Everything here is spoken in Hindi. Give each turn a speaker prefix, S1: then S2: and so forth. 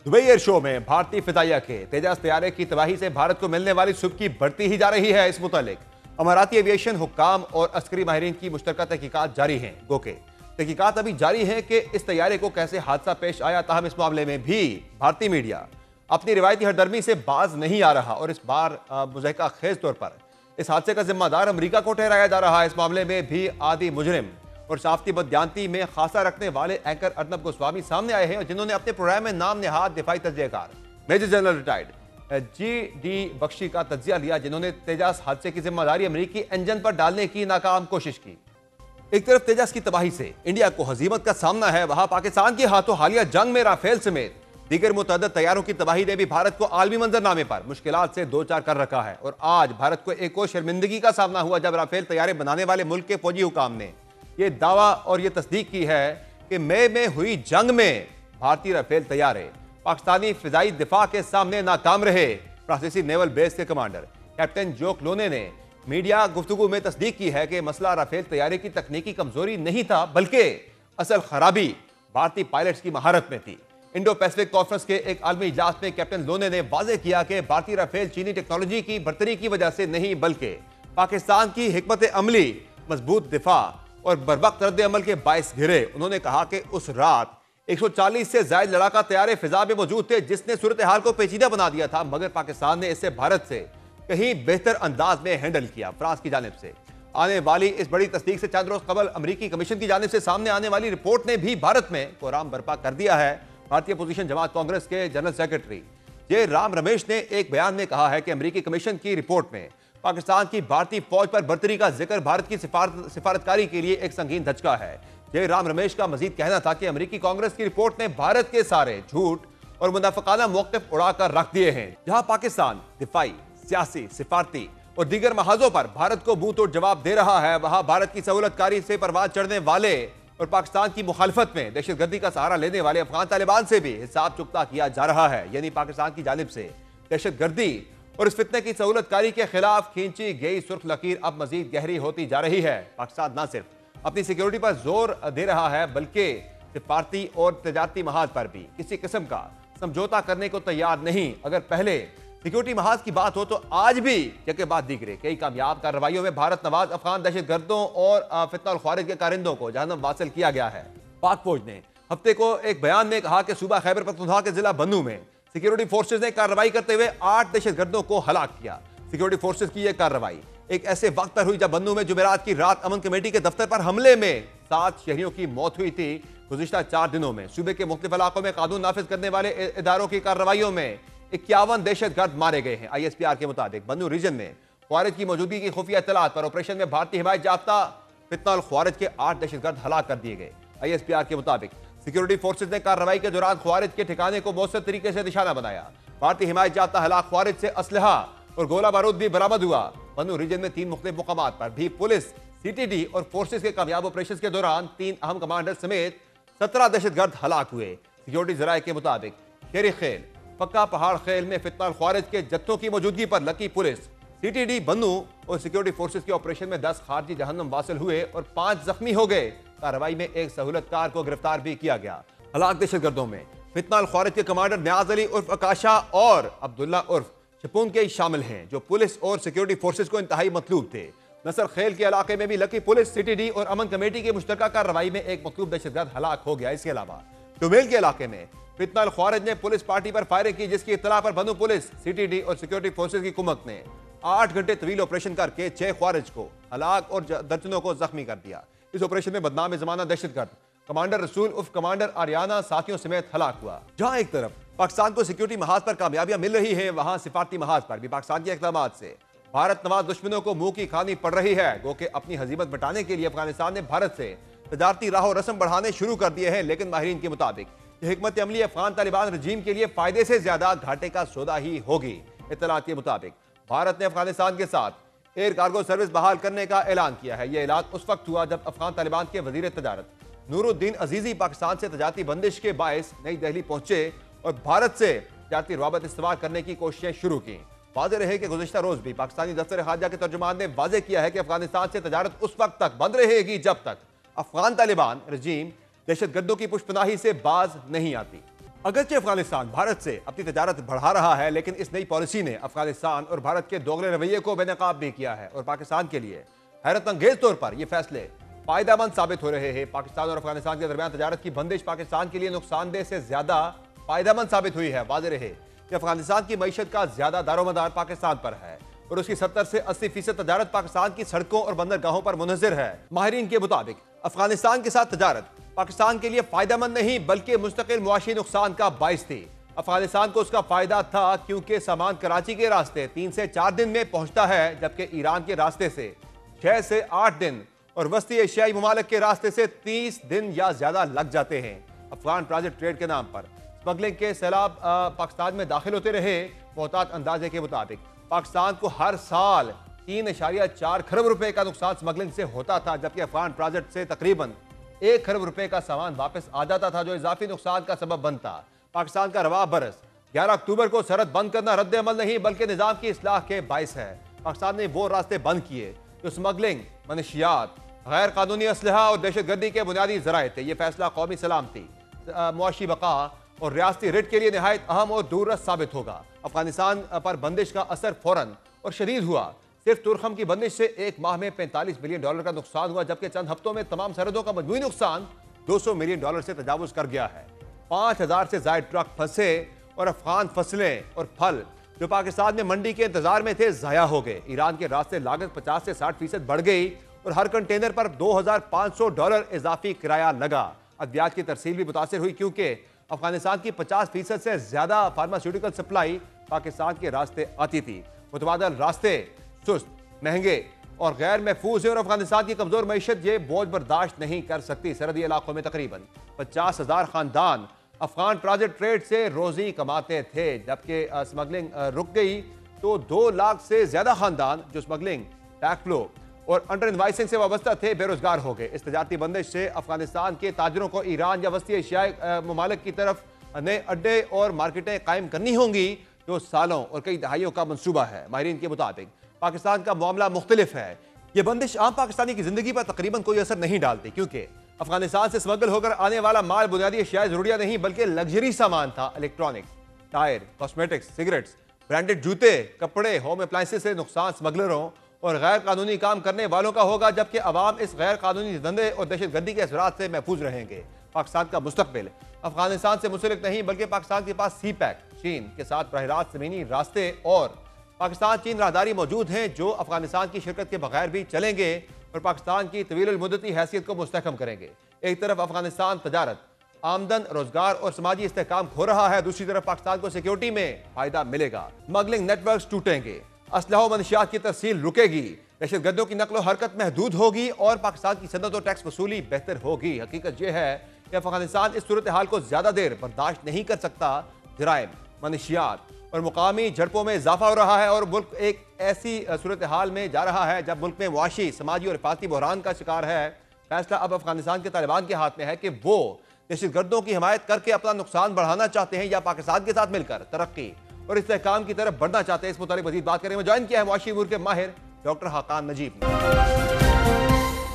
S1: दुबई एयर शो में भारतीय फिजाइया के तेजस तैयारे की तबाही से भारत को मिलने वाली सुबकी बढ़ती ही जा रही है। इस मुतालिक अमाराती एविएशन हुक्काम और अस्करी माहिरीन की मुश्तरका तहकीकात जारी हैं। गोके तहकीकात अभी जारी है कि इस तैयारे को कैसे हादसा पेश आया, ताहम इस मामले में भी भारतीय मीडिया अपनी रिवायती हरदर्मी से बाज नहीं आ रहा और इस बार मुज़हका खेज तौर पर इस हादसे का जिम्मेदार अमरीका को ठहराया जा रहा है। इस मामले में भी आदि मुजरिम और साफ्ती बदयांती में खासा रखने वाले एंकर अर्नब गोस्वामी सामने आए हैं, और जिन्होंने अपने प्रोग्राम में नाम नेहाद दिफाई तज्जियाकार major general retired G D. Bakshi का तज्जिया लिया, जिन्होंने तेजस हादसे की जिम्मेदारी अमरीकी इंजन पर डालने की नाकाम कोशिश की। एक तरफ तेजस की तबाही से इंडिया को हजीमत का सामना है, वहां पाकिस्तान के हाथों हालिया जंग में राफेल समेत दीगर मुतअद्दिद तैयारों की तबाही ने भी भारत को आलमी मंजरनामे पर मुश्किलात से दो चार कर रखा है। और आज भारत को एक और शर्मिंदगी का सामना हुआ जब राफेल तैयारे बनाने वाले मुल्क के फौजी हुकाम ने यह दावा और यह तस्दीक की है कि मई में हुई जंग में भारतीय राफेल तैयारे पाकिस्तानी फिजाई दिफा के सामने नाकाम रहे। फ्रांसीसी नेवल बेस के कमांडर कैप्टन जोक लोने ने मीडिया गुफ्तगू में तस्दीक की है कि मसला राफेल तैयारे की तकनीकी कमजोरी नहीं था, बल्कि असल खराबी भारतीय पायलट्स की महारत में थी। इंडो पैसिफिक कॉन्फ्रेंस के एक आलमी इजलास में कैप्टन लोने ने वाजे किया कि भारतीय राफेल चीनी टेक्नोलॉजी की बर्तरी की वजह से नहीं, बल्कि पाकिस्तान की हिकमत अमली, मजबूत दिफा और बर्वक्त रद्द अमल के बायस घिरे। उन्होंने कहा कि उस रात 140 से ज्यादा लड़ाका तैयारे फिजा में मौजूद थे, जिसने सूरत हाल को पेचीदा बना दिया था, मगर पाकिस्तान ने इसे भारत से कहीं बेहतर अंदाज में हैंडल किया। फ्रांस की जानिब से आने वाली इस बड़ी तस्दीक से चंद रोज कबल अमरीकी कमीशन की जानिब से सामने आने वाली रिपोर्ट ने भी भारत में कोहराम बर्पा कर दिया है। भारतीय अपोजिशन जमात कांग्रेस के जनरल सेक्रेटरी जे राम रमेश ने एक बयान में कहा है कि अमरीकी कमीशन की रिपोर्ट में पाकिस्तान की भारतीय फौज पर बर्तरी का जिक्र भारत की सिफारतकारी के लिए एक संगीन धचका है। जय राम रमेश का मजीद कहना था कि अमरीकी कांग्रेस की रिपोर्ट ने भारत के सारे झूठ और मुनाफिकाना मौक़िफ़ उड़ाकर रख दिए हैं। जहां पाकिस्तान दिफाई, सियासी, सिफारती और दीगर महाजों पर भारत को मुंह तोड़ जवाब दे रहा है, वहां भारत की सहूलतकारी से परवाज चढ़ने वाले और पाकिस्तान की मुखालफत में दहशतगर्दी का सहारा लेने वाले अफगान तालिबान से भी हिसाब चुकता किया जा रहा है। यानी पाकिस्तान की जानिब से दहशतगर्दी और इस फितने की सहूलतकारी के खिलाफ खींची गई सुर्ख लकीर अब मजीद गहरी होती जा रही है। पाकिस्तान न सिर्फ अपनी सिक्योरिटी पर जोर दे रहा है, बल्कि सिफारती और तजारती महाज पर भी किसी किस्म का समझौता करने को तैयार नहीं। अगर पहले सिक्योरिटी महाज की बात हो तो आज भी यके बाद दीगरे कई कामयाब कार्रवाइयों में भारत नवाज अफगान दहशतगर्दों और फितना ख्वारिज के कारिंदों को जहन्नम वासिल किया गया है। पाक फौज ने हफ्ते को एक बयान में कहा कि सूबा खैबर पख्तूनख्वा के जिला बन्नू में सिक्योरिटी फोर्सेज ने कार्रवाई करते हुए 8 दहशतगर्दों को हलाक किया। सिक्योरिटी फोर्सेज की यह कार्रवाई एक ऐसे वक्त पर हुई जब बन्नू में जुमेरात की रात अमन कमेटी के दफ्तर पर हमले में 7 शहरियों की मौत हुई थी। गुज़िश्ता 4 दिनों में सूबे के मुख्तलिफ इलाकों में कानून नाफिज करने वाले इदारों की कार्रवाइयों में 51 दहशतगर्द मारे गए हैं। ISPR के मुताबिक बन्नू रीजन में ख्वारिज की मौजूदगी की खुफिया इत्तलात पर ऑपरेशन में भारतीय हिमायत याफ्ता फितना ख्वारिज के 8 दहशतगर्द हलाक कर दिए गए। ISPR के मुताबिक सिक्योरिटी फोर्सेज ने कार्रवाई के दौरान ख्वारिज के ठिकाने को मौसर तरीके से निशाना बनाया। भारतीय हिमायत याफ्ता हलाक ख्वारिज से असलहा और गोला बारूद भी बरामद हुआ। बन्नू रीजन में 3 मुख्तलिफ मुकामात पर भी पुलिस, CTD और फोर्सेज के कामयाब ऑपरेशन के दौरान 3 अहम कमांडर समेत 17 दहशतगर्द हलाक हुए। सिक्योरिटी जराये के मुताबिक शेर खेल, पक्का पहाड़ खेल में फितना ख्वारिज के जत्थों की मौजूदगी पर लकी पुलिस, CTD बन्नू और सिक्योरिटी फोर्सेज के ऑपरेशन में 10 खारजी जहन्नम वासिल हुए और 5 जख्मी हो गए। कार्रवाई में एक सहूलतकार को गिरफ्तार भी किया गया। हलाक दहशतगर्दों में फितना ख्वारिज के कमांडर न्याज अली उर्फ आकाशा और अब्दुल्ला उर्फ शपून के शामिल हैं, जो पुलिस और सिक्योरिटी फोर्सेज को इंतहाई मतलूब थे। नसर खेल के इलाके में भी लकी पुलिस, CTD और अमन कमेटी की मुश्तरका कार्रवाई में एक मतलूब दहशतगर्द हलाक हो गया। इसके अलावा डोमेल के इलाके में फितना ख्वारिज ने पुलिस पार्टी पर फायरिंग की, जिसकी इत्तला पर बन्नू पुलिस, CTD और सिक्योरिटी फोर्सेज की कुमक ने 8 घंटे तवील ऑपरेशन करके 6 ख्वारिज को हलाक और दर्जनों को जख्मी कर दिया। इस ऑपरेशन में बदनाम जमाना दहशतगर्द कमांडर रसूल उर्फ कमांडर आरियाना साथियों समेत हलाक हुआ। जहां एक तरफ पाकिस्तान को सिक्योरिटी महाज पर कामयाबियां मिल रही है, वहां सिफारती महाज पर भी पाकिस्तान के इक़दामात से भारत नवाज दुश्मनों को मुंह की खानी पड़ रही है। गो के अपनी हजीमत मिटाने के लिए अफगानिस्तान ने भारत से तजारती राह और रस्म बढ़ाने शुरू कर दिए हैं, लेकिन माहिरीन के मुताबिक हिकमत अमली अफगान तालिबान रजीम के लिए फायदे से ज्यादा घाटे का सौदा ही होगी। इत्तलात के मुताबिक भारत ने अफगानिस्तान के साथ एयर कार्गो सर्विस बहाल करने का ऐलान किया है। यह ऐलान उस वक्त हुआ जब अफगान तालिबान के वजीर तजारत नूरुद्दीन अजीजी पाकिस्तान से तजारती बंदिश के बायस नई दिल्ली पहुंचे और भारत से तजारती रवाबत इस्तेमाल करने की कोशिशें शुरू की। वाज़ेह रहे कि गुज़िश्ता रोज भी पाकिस्तानी दफ्तर खारजा के तर्जुमान ने वाज़ेह किया है कि अफगानिस्तान से तजारत उस वक्त तक बंद रहेगी जब तक अफगान तालिबान रजीम दहशतगर्दों की पुष्पनाही से बाज नहीं आती। अगरचे अफगानिस्तान भारत से अपनी तजारत बढ़ा रहा है, लेकिन इस नई पॉलिसी ने अफगानिस्तान और भारत के दोगले रवैये को बेनकाब भी किया है और पाकिस्तान के लिए हैरत अंगेज तौर पर यह फैसले फायदेमंद साबित हो रहे हैं। पाकिस्तान और अफगानिस्तान के दरमियान तजारत की बंदिश पाकिस्तान के लिए नुकसानदेह से ज्यादा फायदेमंद साबित हुई है। वाज़ेह रहे कि अफगानिस्तान की मईशत का ज्यादा दारोमदार पाकिस्तान पर है और उसकी 70 से 80% तजारत पाकिस्तान की सड़कों और बंदरगाहों पर मुनहसर है। माहिरीन के मुताबिक अफगानिस्तान के साथ तजारत पाकिस्तान के लिए फायदेमंद नहीं बल्कि मुस्तकिल मुआशी नुकसान का बाइस थी। अफगानिस्तान को उसका फायदा था क्योंकि सामान कराची के रास्ते 3 से 4 दिन में पहुंचता है, जबकि ईरान के रास्ते से 6 से 8 दिन और वस्ती एशियाई ममालिक के रास्ते से 30 दिन या ज्यादा लग जाते हैं। अफगान ट्रांजिट ट्रेड के नाम पर स्मगलिंग के सैलाब पाकिस्तान में दाखिल होते रहे। मोहतात अंदाजे के मुताबिक पाकिस्तान को हर साल 3.4 खरब रुपए का नुकसान स्मगलिंग से होता था, जबकि अफगान ट्रांजिट से तकरीबन 1 खरब रुपए का सामान वापस आ जाता था, जो इजाफी नुकसान का सबब बनता। पाकिस्तान का रवा बरस 11 अक्टूबर को सरहद बंद करना रद्द अमल नहीं बल्कि निजाम की इस्लाह के बाइस है। पाकिस्तान ने वो रास्ते बंद किए जो स्मगलिंग, मनशियात, गैर कानूनी असलहा और दहशतगर्दी के बुनियादी जराए थे। यह फैसला कौमी सलामती, मुआशी बका और रियासती रिट के लिए निहायत अहम और दूररस साबित होगा। अफगानिस्तान पर बंदिश का असर फौरन और शदीद हुआ। सिर्फ तुर्खम की बंदिश से एक माह में $45 बिलियन का नुकसान हुआ, जबकि चंद हफ्तों में तमाम सरहदों का मजमूई नुकसान $200 मिलियन से तजावुज कर गया है। 5000 से ज्यादा ट्रक फंसे और अफगान फसलें और फल जो पाकिस्तान में मंडी के इंतजार में थे जाया हो गए। ईरान के रास्ते लागत 50 से 60% बढ़ गई और हर कंटेनर पर $2500 इजाफी किराया लगा। अद्वियात की तरसील भी मुतासिर हुई क्योंकि अफगानिस्तान की 50% से ज्यादा फार्मास्यूटिकल सप्लाई पाकिस्तान के रास्ते आती थी। मुतबादल रास्ते सुस्त, महंगे और गैर महफूज है और अफगानिस्तान की कमजोर मईशत ये बोझ बर्दाश्त नहीं कर सकती। सरहदी इलाकों में तकरीबन 50,000 खानदान अफगान ट्रांजिट ट्रेड से रोजी कमाते थे, जबकि स्मगलिंग रुक गई तो 2 लाख से ज्यादा खानदान जो स्मगलिंग, टैक्स फ्लो और अंडर इनवाइसिंग से वाबस्ता थे बेरोजगार हो गए। इस तजारती बंदिश से अफगानिस्तान के ताजरों को ईरान या वस्ती एशियाई ममालिक की तरफ नए अड्डे और मार्केटें कायम करनी होंगी, जो सालों और कई दहाइयों का मंसूबा है। माहिरीन के मुताबिक पाकिस्तान का मामला मुख्तलिफ है। यह बंदिश आम पाकिस्तानी की जिंदगी पर तकरीबन कोई असर नहीं डालती क्योंकि अफगानिस्तान से स्मगल होकर आने वाला माल बुनियादी एशियाई जरूरिया नहीं बल्कि लग्जरी सामान था। Electronics, tyre, cosmetics, cigarettes, branded जूते, कपड़े, होम अप्लायंसेस से नुकसान स्मगलरों और गैर कानूनी काम करने वालों का होगा, जबकि अवाम इस गैर कानूनी धंधे और दहशतगर्दी के असरात से महफूज रहेंगे। पाकिस्तान का मुस्तकबिल अफगानिस्तान से मुंसलिक नहीं बल्कि पाकिस्तान के पास सी पैक, चीन के साथ बरह रास्त जमीनी रास्ते और पाकिस्तान चीन राहदारी मौजूद हैं जो अफगानिस्तान की शिरकत के बगैर भी चलेंगे और पाकिस्तान की तवील मुद्दती हैसियत को मुस्तहकम करेंगे। एक तरफ अफगानिस्तान तजारत, आमदन, रोजगार और समाजी इस्तेहकाम खो रहा है, दूसरी तरफ पाकिस्तान को सिक्योरिटी में फायदा मिलेगा। स्मगलिंग नेटवर्क टूटेंगे, असलहा मनशियात की तरसील रुकेगी, दहशतगर्दियों की नकलो हरकत महदूद होगी और पाकिस्तान की सनत और टैक्स वसूली बेहतर होगी। हकीकत यह है कि अफगानिस्तान इस सूरत हाल को ज्यादा देर बर्दाश्त नहीं कर सकता। जराइम, मनशियात और मुकामी झड़पों में इजाफा हो रहा है और मुल्क एक ऐसी सूरत हाल में जा रहा है जब मुल्क में मुआशी, समाजी और हिफाजती बहरान का शिकार है। फैसला अब अफगानिस्तान के तालिबान के हाथ में है कि वो दहशतगर्दों की हिमायत करके अपना नुकसान बढ़ाना चाहते हैं या पाकिस्तान के साथ मिलकर तरक्की और इस्तेहकाम की तरफ बढ़ना चाहते हैं। इस मुताबिक मजीद बात करें, ज्वाइन किया है मुआशी अमूर के माहिर डॉक्टर हाकान नजीब ने।